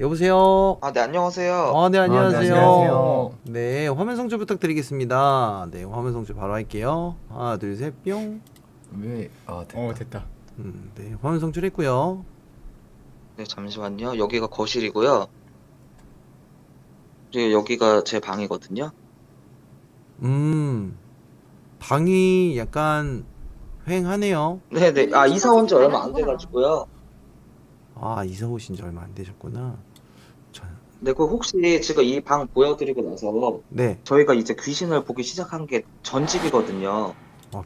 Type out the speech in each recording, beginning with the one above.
여보세요. 아, 네, 안녕하세요. 네, 안녕하세요. 안녕하세요. 네, 화면 송출 부탁드리겠습니다. 네, 화면 송출 바로 할게요. 하나, 둘, 셋, 뿅. 왜? 됐다. 됐다. 네, 화면 송출했고요. 네, 잠시만요. 여기가 거실이고요. 그리고 여기가 제 방이거든요. 방이 약간 휑하네요. 네네. 아, 이사 온 지 얼마 안 돼가지고요. 이사 오신 지 얼마 안 되셨구나. 네, 그 혹시 지금 이 방 보여드리고 나서 네, 저희가 이제 귀신을 보기 시작한 게 전집이거든요.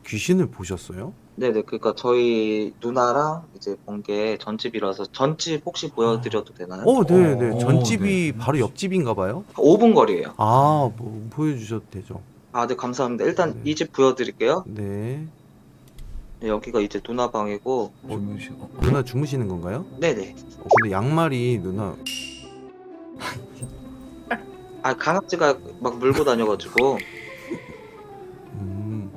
귀신을 보셨어요? 네네. 그러니까 저희 누나랑 이제 본 게 전집이라서 전집 혹시 보여드려도 되나요? 네, 네. 오, 전집이 네. 바로 옆집인가 봐요. 5분 거리예요. 뭐 보여주셔도 되죠. 아, 네, 감사합니다. 일단 네. 이 집 보여드릴게요. 네. 네, 여기가 이제 누나 방이고. 주무시고. 누나 주무시는 건가요? 네네. 근데 양말이 누나 아, 강아지가 막 물고 다녀가지고. 음,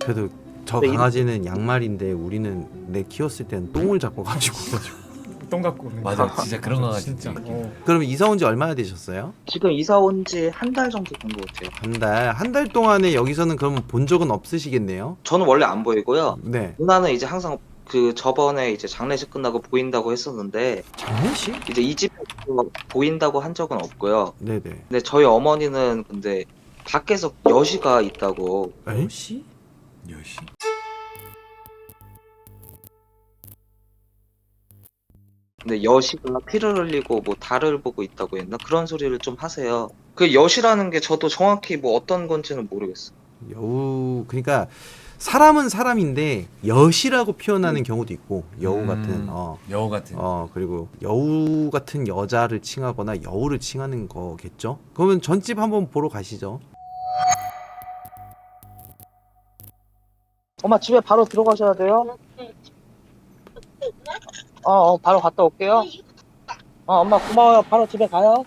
그래도 저 네, 강아지는 양말인데 우리는 내 키웠을 땐 똥을 잡고 가지고 똥 갖고 그런 맞아, 진짜 그런 거 같아. 진짜. 그럼 이사 온 지 얼마나 되셨어요? 지금 이사 온 지 한 달 정도 된 것 같아요. 한 달 동안에 여기서는 그럼 본 적은 없으시겠네요? 저는 원래 안 보이고요. 네. 누나는 이제 항상 그 저번에 이제 장례식 끝나고 보인다고 했었는데 장례식? 이제 이 집에서 보인다고 한 적은 없고요. 네네. 근데 저희 어머니는 근데 밖에서 여시가 있다고. 여시? 여시. 근데 여시가 피를 흘리고 뭐 달을 보고 있다고 했나? 그런 소리를 좀 하세요. 그 여시라는 게 저도 정확히 뭐 어떤 건지는 모르겠어요. 그러니까 사람은 사람인데 여시라고 표현하는 경우도 있고 여우 같은 여우 같은. 그리고 여우 같은 여자를 칭하거나 여우를 칭하는 거겠죠? 그러면 전집 한번 보러 가시죠. 엄마 집에 바로 들어가셔야 돼요? 바로 갔다 올게요. 엄마 고마워요. 바로 집에 가요.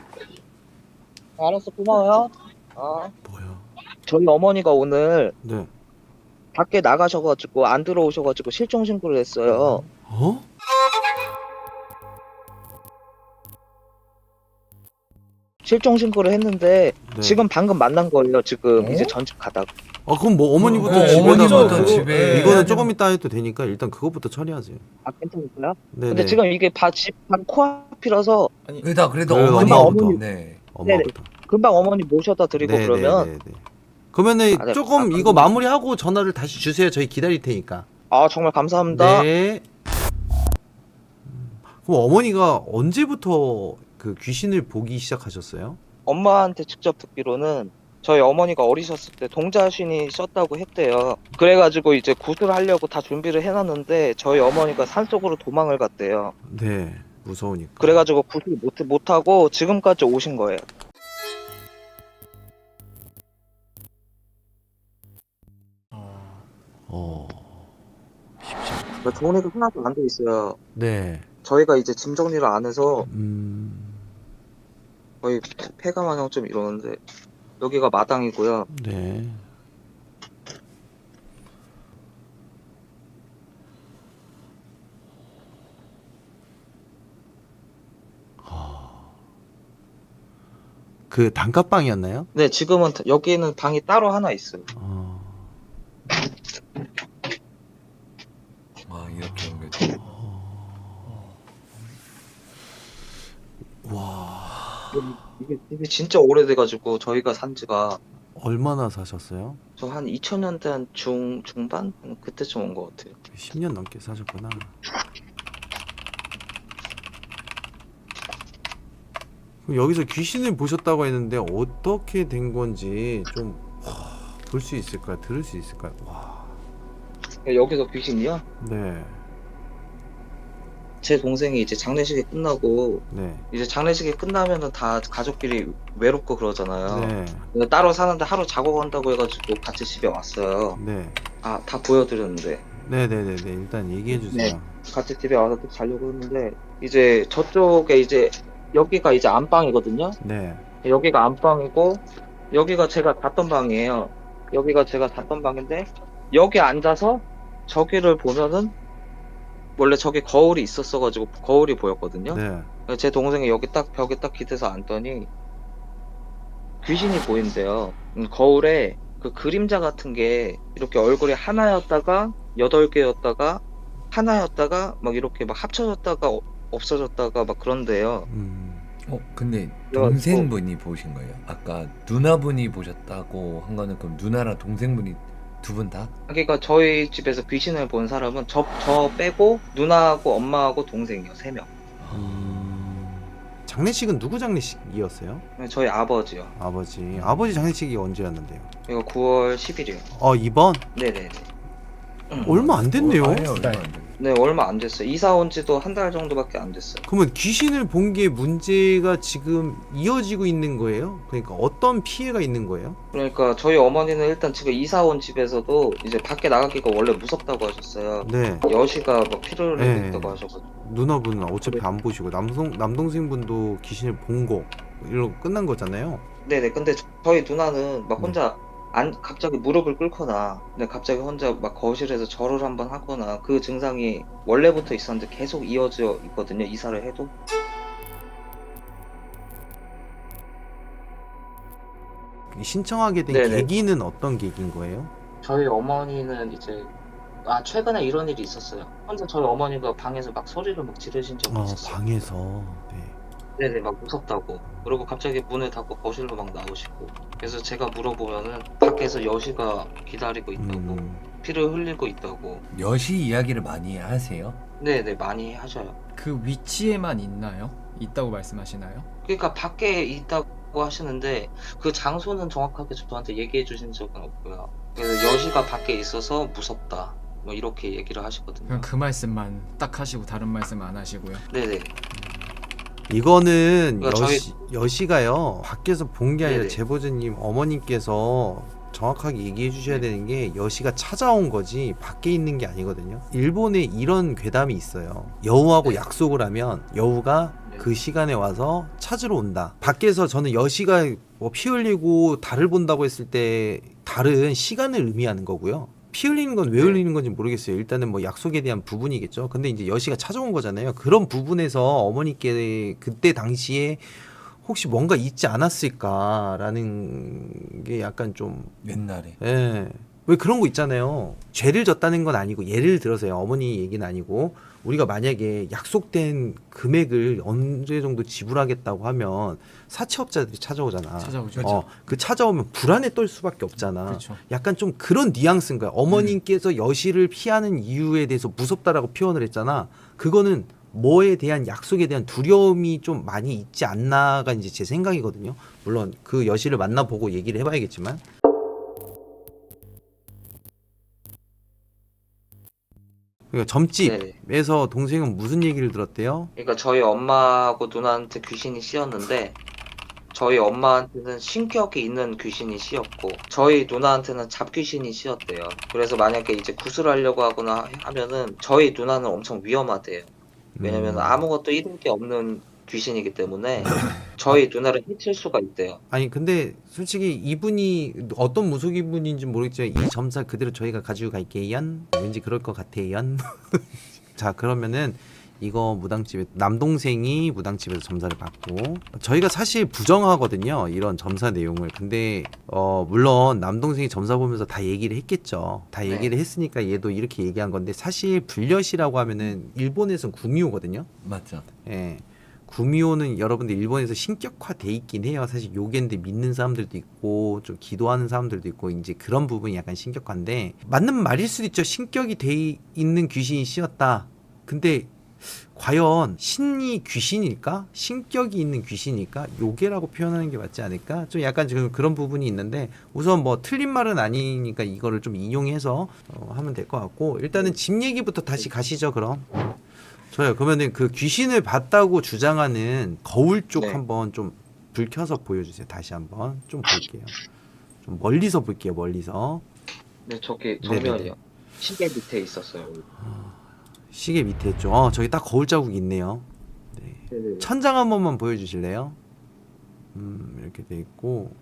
알았어, 고마워요. 뭐야? 저희 어머니가 오늘 네. 밖에 나가셔가지고 안 들어오셔가지고 실종 신고를 했어요. 실종 신고를 했는데 네. 지금 방금 만난 거예요. 지금 어? 이제 전집 가다가. 그럼 뭐 어머니부터 어머니부터 집에다가 집에. 이거는 조금 이따 해도 되니까 일단 그것부터 처리하세요. 괜찮을까요? 네네. 근데 지금 이게 집방 코앞이라서 그래도 그래도 어머니. 어머니. 네. 엄마부터. 금방 어머니 모셔다 드리고 그러면. 네네네. 그러면은 아, 네. 조금 이거 마무리하고 전화를 다시 주세요. 저희 기다릴 테니까. 정말 감사합니다. 네. 그럼 어머니가 언제부터 그 귀신을 보기 시작하셨어요? 엄마한테 직접 듣기로는 저희 어머니가 어리셨을 때 동자신이 썼다고 했대요. 그래가지고 이제 구슬하려고 다 준비를 해놨는데 저희 어머니가 산속으로 도망을 갔대요. 네. 무서우니까. 그래가지고 구슬 못하고 지금까지 오신 거예요. 쉽지 않다. 그러니까 정리가 하나도 안 돼 있어요. 네. 저희가 이제 짐 정리를 안 해서 거의 폐가 마냥 좀 이러는데 여기가 마당이고요. 네. 그 단칸방이었나요? 네, 지금은 여기는 방이 따로 하나 있어요. 이렇게 연결. 이게 진짜 오래돼가지고 저희가 산 지가 얼마나 사셨어요? 저 한 2000년대 한 중반? 그때쯤 온 것 같아요. 10년 넘게 사셨구나. 그럼 여기서 귀신을 보셨다고 했는데 어떻게 된 건지 좀 볼 수 있을까요? 들을 수 있을까요? 와. 여기서 귀신이요? 네. 제 동생이 이제 장례식이 끝나고 네. 이제 장례식이 끝나면은 다 가족끼리 외롭고 그러잖아요. 네. 근데 따로 사는데 하루 자고 간다고 해가지고 같이 집에 왔어요. 네. 다 보여드렸는데 네네네네. 일단 얘기해 주세요. 네. 같이 집에 와서 또 자려고 했는데 이제 저쪽에 이제 여기가 이제 안방이거든요. 네. 여기가 안방이고 여기가 제가 잤던 방이에요. 여기가 제가 잤던 방인데 여기 앉아서 저기를 보면은 원래 저기 거울이 있었어가지고 거울이 보였거든요. 네. 제 동생이 여기 딱 벽에 딱 기대서 앉더니 귀신이 보인대요. 거울에 그 그림자 같은 게 이렇게 얼굴이 하나였다가 8개였다가 하나였다가 막 이렇게 막 합쳐졌다가 없어졌다가 막 그런데요. 근데 뭐 동생분이 보신 거예요? 아까 누나분이 보셨다고 한 거는 그럼 누나랑 동생분이 두 분 다? 그러니까 저희 집에서 귀신을 본 사람은 저 빼고 누나하고 엄마하고 동생이요. 3명. 장례식은 누구 장례식이었어요? 저희 아버지요. 아버지 장례식이 언제였는데요? 이거 9월 10일이요. 이번? 네네네. 얼마 안 됐네요. 아예 얼마 안 됐네. 네, 얼마 안 됐어요. 이사 온 지도 한 달 정도밖에 안 됐어요. 그러면 귀신을 본 게 문제가 지금 이어지고 있는 거예요? 그러니까 어떤 피해가 있는 거예요? 그러니까 저희 어머니는 일단 지금 이사 온 집에서도 이제 밖에 나가기가 원래 무섭다고 하셨어요. 네. 여시가 막 피를 네. 흘린다고 하셔가지고. 누나분은 어차피 안 보시고 남동생분도 귀신을 본 거 이러고 끝난 거잖아요. 네네. 근데 저희 누나는 막 혼자 갑자기 무릎을 꿇거나, 근데 갑자기 혼자 막 거실에서 절을 한번 하거나 그 증상이 원래부터 있었는데 계속 이어져 있거든요. 이사를 해도. 신청하게 된 네네. 계기는 어떤 계기인 거예요? 저희 어머니는 이제 최근에 이런 일이 있었어요. 혼자 저희 어머니가 방에서 막 소리를 막 지르신 적이 있었어요. 방에서. 네. 네네, 막 무섭다고. 그리고 갑자기 문을 닫고 거실로 막 나오시고. 그래서 제가 물어보면은 밖에서 여시가 기다리고 있다고, 피를 흘리고 있다고. 여시 이야기를 많이 하세요? 네네, 많이 하셔요. 그 위치에만 있다고 말씀하시나요? 그러니까 밖에 있다고 하시는데 그 장소는 정확하게 저한테 얘기해 주신 적은 없고요. 그래서 여시가 밖에 있어서 무섭다. 뭐 이렇게 얘기를 하시거든요. 그냥 그 말씀만 딱 하시고 다른 말씀 안 하시고요. 네네. 이거는 그러니까 여시가요 밖에서 본 게 아니라 네네. 제보자님 어머님께서 정확하게 얘기해 주셔야 되는 게 여시가 찾아온 거지 밖에 있는 게 아니거든요. 일본에 이런 괴담이 있어요. 여우하고 네. 약속을 하면 여우가 네. 그 시간에 와서 찾으러 온다. 밖에서 저는 여시가 뭐 피 흘리고 달을 본다고 했을 때 달은 시간을 의미하는 거고요. 피 흘리는 건 왜 네. 흘리는 건지 모르겠어요. 일단은 뭐 약속에 대한 부분이겠죠. 근데 이제 여시가 찾아온 거잖아요. 그런 부분에서 어머니께 그때 당시에 혹시 뭔가 있지 않았을까라는 게 약간 좀 옛날에. 예. 왜 그런 거 있잖아요. 죄를 졌다는 건 아니고 예를 들어서요. 어머니 얘기는 아니고 우리가 만약에 약속된 금액을 어느 정도 지불하겠다고 하면 사채업자들이 찾아오잖아. 찾아오죠. 그 찾아오면 불안에 떨 수밖에 없잖아. 그렇죠. 약간 좀 그런 뉘앙스인 거야. 어머님께서 여시를 피하는 이유에 대해서 무섭다라고 표현을 했잖아. 그거는 뭐에 대한 약속에 대한 두려움이 좀 많이 있지 않나가 이제 제 생각이거든요. 물론 그 여시를 만나보고 얘기를 해봐야겠지만. 그러니까 점집에서 동생은 무슨 얘기를 들었대요? 그러니까 저희 엄마하고 누나한테 귀신이 씌었는데 저희 엄마한테는 신격이 있는 귀신이 씌었고 저희 누나한테는 잡귀신이 씌었대요. 그래서 만약에 이제 구슬하려고 하거나 하면은 저희 누나는 엄청 위험하대요. 왜냐면 아무것도 잃을 게 없는 귀신이기 때문에 저희 누나를 해칠 수가 있대요. 아니 근데 솔직히 이분이 어떤 무속인분인지 모르겠지만 이 점사 그대로 저희가 가지고 갈게요. 왠지 그럴 것 같아요. 자 그러면은 이거 무당집에 남동생이 무당집에서 점사를 받고 저희가 사실 부정하거든요. 이런 점사 내용을. 근데 물론 남동생이 점사 보면서 다 얘기를 했겠죠. 다 얘기를 했으니까 얘도 이렇게 얘기한 건데 사실 불려시라고 하면은 일본에서는 구미호거든요. 맞죠. 예. 구미호는 여러분들 일본에서 신격화돼 있긴 해요. 사실 요괴인데 믿는 사람들도 있고 좀 기도하는 사람들도 있고 이제 그런 부분이 약간 신격화인데 맞는 말일 수도 있죠. 신격이 돼 있는 귀신이 씌었다. 근데 과연 신이 귀신일까? 신격이 있는 귀신일까? 요괴라고 표현하는 게 맞지 않을까? 좀 약간 지금 그런 부분이 있는데 우선 뭐 틀린 말은 아니니까 이거를 좀 인용해서 하면 될 것 같고 일단은 집 얘기부터 다시 가시죠. 그럼 저요. 그러면은 그 귀신을 봤다고 주장하는 거울 쪽 한번 좀 불 켜서 보여주세요. 다시 한번 좀 볼게요. 좀 멀리서 볼게요. 멀리서. 네, 저기 정면이요. 시계 밑에 있었어요. 시계 밑에 있죠. 저기 딱 거울 자국이 있네요. 네. 네네. 천장 한 번만 보여주실래요? 이렇게 돼 있고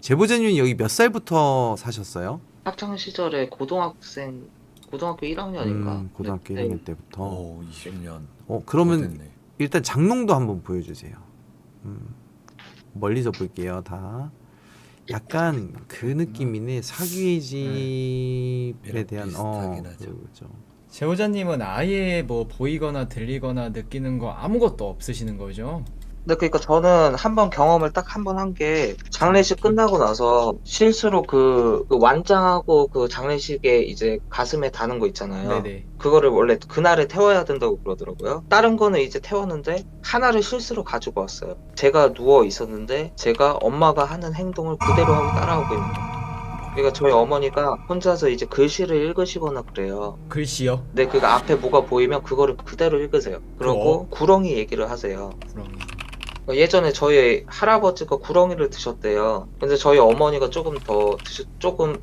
제보자님은 여기 몇 살부터 사셨어요? 학창 시절에 고등학생 고등학교 1학년인가? 고등학교 네. 1학년 때부터. 오 20년. 그러면 됐네. 일단 장롱도 한번 보여주세요. 멀리서 볼게요. 다 약간 그 느낌이네. 사귀의 집에 대한 비슷하긴 하죠. 그렇죠. 제보자님은 아예 뭐 보이거나 들리거나 느끼는 거 아무것도 없으시는 거죠? 근데 그러니까 저는 한번 경험을 딱 한 번 한 게 장례식 끝나고 나서 실수로 그 완장하고 그 장례식에 이제 가슴에 다는 거 있잖아요. 네네. 그거를 원래 그날에 태워야 된다고 그러더라고요. 다른 거는 이제 태웠는데 하나를 실수로 가지고 왔어요. 제가 누워 있었는데 제가 엄마가 하는 행동을 그대로 하고 따라하고 있는 거예요. 그러니까 저희 어머니가 혼자서 이제 글씨를 읽으시거나 그래요. 글씨요? 근데 그 앞에 뭐가 보이면 그거를 그대로 읽으세요. 그러고 구렁이 얘기를 하세요. 구렁이. 예전에 저희 할아버지가 구렁이를 드셨대요. 근데 저희 어머니가 조금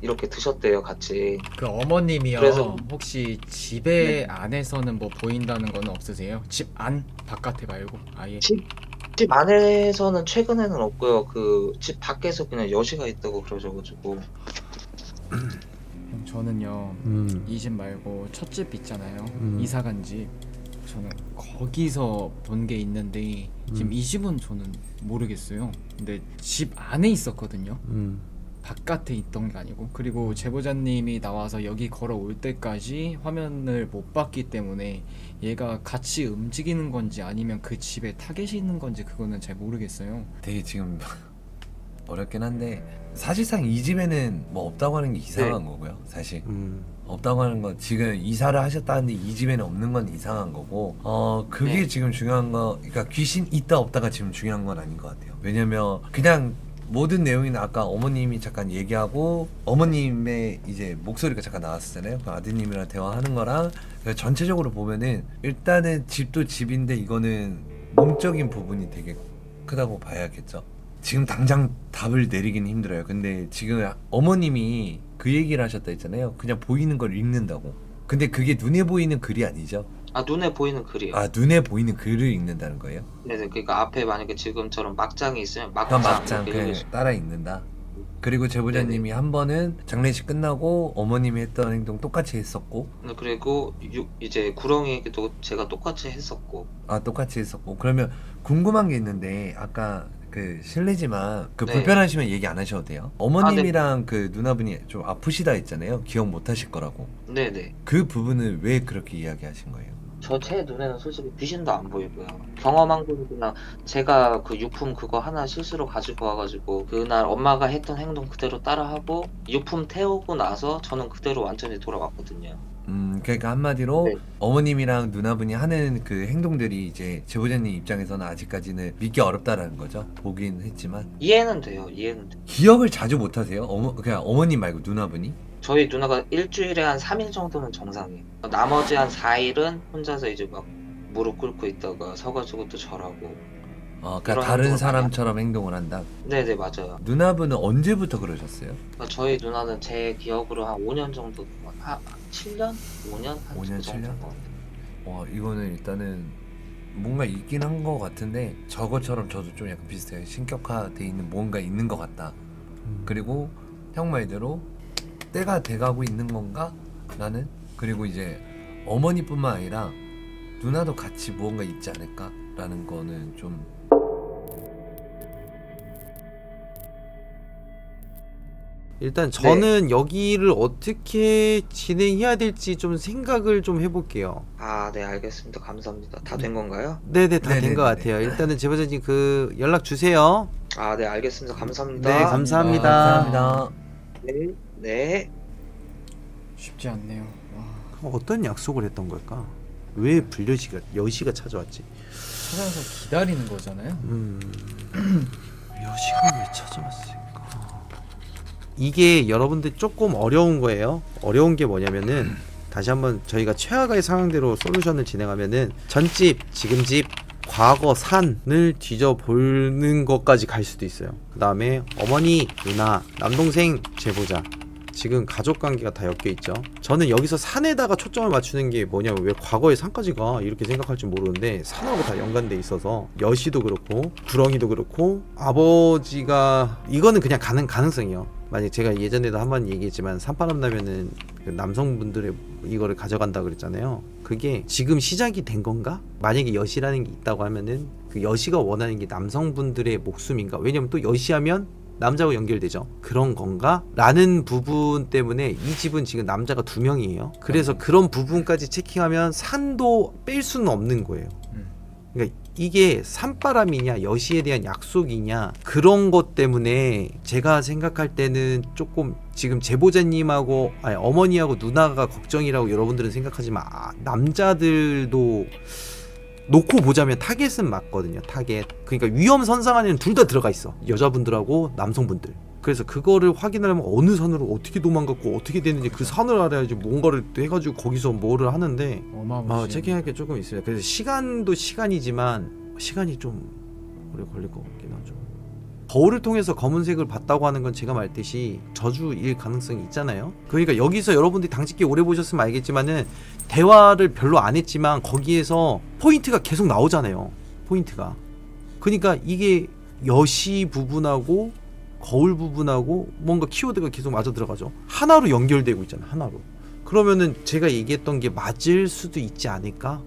이렇게 드셨대요, 같이. 그 어머님이요. 그래서- 혹시 집에 안에서는 뭐 보인다는 건 없으세요? 집 안? 바깥에 말고 아예. 집 안에서는 최근에는 없고요. 그 집 밖에서 그냥 여시가 있다고 그러셔가지고. 저는요. 이 집 말고 첫 집 있잖아요. 이사 간 집. 저는 거기서 본 게 있는데 지금 이 집은 저는 모르겠어요. 근데 집 안에 있었거든요. 바깥에 있던 게 아니고. 그리고 제보자님이 나와서 여기 걸어올 때까지 화면을 못 봤기 때문에 얘가 같이 움직이는 건지 아니면 그 집에 타겟이 있는 건지 그거는 잘 모르겠어요. 되게 지금 어렵긴 한데 사실상 이 집에는 뭐 없다고 하는 게 이상한 거고요. 사실 없다고 하는 건 지금 이사를 하셨다는데 이 집에는 없는 건 이상한 거고 그게 네. 지금 중요한 거 그러니까 귀신 있다 없다가 지금 중요한 건 아닌 것 같아요. 왜냐면 그냥 모든 내용이는 아까 어머님이 잠깐 얘기하고 어머님의 이제 목소리가 잠깐 나왔었잖아요. 그 아드님이랑 대화하는 거랑 전체적으로 보면은 일단은 집도 집인데 이거는 몸적인 부분이 되게 크다고 봐야겠죠. 지금 당장 답을 내리기는 힘들어요. 근데 지금 어머님이 그 얘기를 하셨다 했잖아요. 그냥 보이는 걸 읽는다고. 근데 그게 눈에 보이는 글이 아니죠. 아, 눈에 보이는 글이에요. 아 눈에 보이는 글을 읽는다는 거예요? 네네. 그러니까 앞에 만약에 지금처럼 막장이 있으면 그러니까 막장 막장 이렇게 그냥 읽으시고. 따라 읽는다. 그리고 제보자님이 한 번은 장례식 끝나고 어머님이 했던 행동 똑같이 했었고 그리고 이제 구렁이 얘기도 제가 똑같이 했었고. 똑같이 했었고 그러면 궁금한 게 있는데 아까 그 실례지만 그 네. 불편하시면 얘기 안 하셔도 돼요. 어머님이랑 그 누나분이 좀 아프시다 했잖아요. 기억 못 하실 거라고. 네네. 그 부분을 왜 그렇게 이야기하신 거예요? 제 눈에는 솔직히 귀신도 안 보이고요. 경험한 거는 그냥 제가 그 유품 그거 하나 실수로 가지고 와가지고 그날 엄마가 했던 행동 그대로 따라하고 유품 태우고 나서 저는 그대로 완전히 돌아왔거든요. 그러니까 한마디로 네. 어머님이랑 누나분이 하는 그 행동들이 이제 제보자님 입장에서는 아직까지는 믿기 어렵다라는 거죠. 보긴 했지만 이해는 돼요. 이해는 돼요. 기억을 자주 못 하세요? 그냥 어머님 말고 누나분이? 저희 누나가 일주일에 한 3일 정도는 정상이에요. 나머지 한 4일은 혼자서 이제 막 무릎 꿇고 있다가 서가지고 또 절하고. 그러니까 그런 다른 행동을 사람처럼 행동을 한다. 네네, 맞아요. 누나분은 언제부터 그러셨어요? 저희 누나는 제 기억으로 한 5년 정도, 7년? 5년? 한 5년, 그 정도 7년? 것 같아요. 와 이거는 일단은 뭔가 있긴 한 것 같은데 저것처럼 저도 좀 약간 비슷해요. 신격화돼 있는 뭔가 있는 것 같다. 그리고 형 말대로 때가 돼가고 있는 건가? 나는 그리고 이제 어머니뿐만 아니라 누나도 같이 무언가 있지 않을까라는 거는 좀 일단 저는 여기를 어떻게 진행해야 될지 좀 생각을 좀 해볼게요. 아, 네, 알겠습니다. 감사합니다. 다 된 건가요? 네네, 다 된 것 네네네네. 같아요. 일단은 제보자님 그 연락 주세요. 아, 네, 알겠습니다. 감사합니다. 네, 감사합니다. 감사합니다. 네, 네. 쉽지 않네요. 와, 그럼 어떤 약속을 했던 걸까? 왜 여시가 찾아왔지? 찾아서 기다리는 거잖아요. 여시가 왜 찾아왔을까? 이게 여러분들 조금 어려운 거예요. 어려운 게 뭐냐면은 다시 한번 저희가 최악의 상황대로 솔루션을 진행하면은 전집, 지금집, 과거 산을 뒤져보는 것까지 갈 수도 있어요. 그 다음에 어머니, 누나, 남동생, 제보자, 지금 가족관계가 다 엮여있죠. 저는 여기서 산에다가 초점을 맞추는 게 뭐냐면 왜 과거에 산까지 가 이렇게 생각할 줄 모르는데 산하고 다 연관돼 있어서 여시도 그렇고 구렁이도 그렇고 아버지가 이거는 그냥 가능성이요. 만약 제가 예전에도 한번 얘기했지만 산바람 나면은 그 남성분들의 이거를 가져간다 그랬잖아요. 그게 지금 시작이 된 건가? 만약에 여시라는 게 있다고 하면은 그 여시가 원하는 게 남성분들의 목숨인가? 왜냐면 또 여시하면 남자하고 연결되죠. 그런 건가? 라는 부분 때문에 이 집은 지금 남자가 2명이에요. 그래서 그런 부분까지 체킹하면 산도 뺄 수는 없는 거예요. 그러니까 이게 산바람이냐 여시에 대한 약속이냐 그런 것 때문에 제가 생각할 때는 조금 지금 제보자님하고 아니, 어머니하고 누나가 걱정이라고 여러분들은 생각하지만 남자들도 놓고 보자면 타겟은 맞거든요. 타겟. 그러니까 위험 선상 안에는 둘 다 들어가 있어. 여자분들하고 남성분들. 그래서 그거를 확인하려면 어느 산으로 어떻게 도망갔고 어떻게 됐는지 그 산을 알아야지 뭔가를 또 해가지고 거기서 뭐를 하는데 체킹할 게 조금 있어요. 그래서 시간도 시간이지만 시간이 좀 오래 걸릴 것 같긴 하죠. 거울을 통해서 검은색을 봤다고 하는 건 제가 말했듯이 저주일 가능성이 있잖아요. 그러니까 여기서 여러분들이 당직기 오래 보셨으면 알겠지만은 대화를 별로 안 했지만 거기에서 포인트가 계속 나오잖아요. 포인트가. 그러니까 이게 여시 부분하고 거울 부분하고 뭔가 키워드가 계속 맞아 들어가죠. 하나로 연결되고 있잖아. 하나로. 그러면은 제가 얘기했던 게 맞을 수도 있지 않을까?